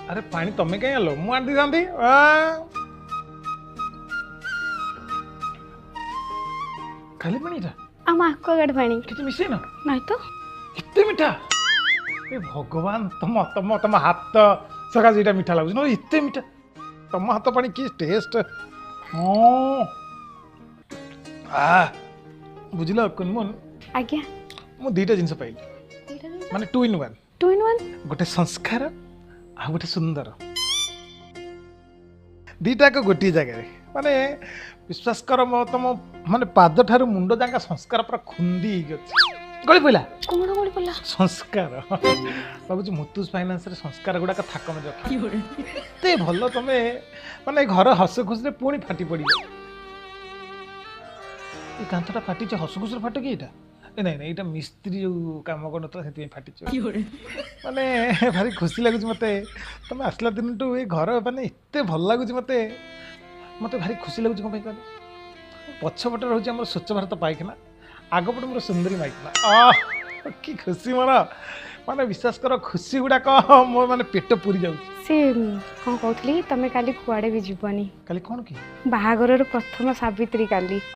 अरे पानी तमें कहीं आलो मु आंटी थांती खाली पानीटा आम आक्वागार्ड पानी किसी मिसे ना नहीं तो इतने मीठा ए भगवान तम तम तम हाथ सका जेटा मीठा लागुछ न इतने मीठा तम हाथ पानी की टेस्ट आ बुझिल कुनमुन आज्ञा मु दुईटा जिनस पाइली माने 2 in 1 2 in 1 गोटे संस्कार आ गोटे सुंदर दीटाक गोटे जगह माने विश्वास कर मो तुम माने पाद ठारू मुंड जांका संस्कार पूरा खुंदी गली पड़ा कौन गोली पड़ला संस्कार भावुँ मुथुट फाइनान्स रे संस्कार गुड़ाक थाक में रख एते भल तमे माने घर हस खुशी पुणी फाटी पड़ कांथटा फाटी हस खुशी फाट कि एटा नहीं नहीं ये मिस्त्री जो कम कर फाटी माने भारी खुशी लगुच मत तुम आसला दिन टू ये घर माने एत भल लगुच मत मत भारी खुशी लगुच कौन कह पछपटे रोचे आम स्वच्छ भारत पाइखना आगपटे मोर सुंदरी माइखना कि खुशी मोर माने विश्वास कर खुशी गुड़ाक मो माने पेट पूरी जाऊँ से कौन कहली तमें काली कुआड़े भी जीवनी काली कौन कि बाहागर प्रथम सावित्री काली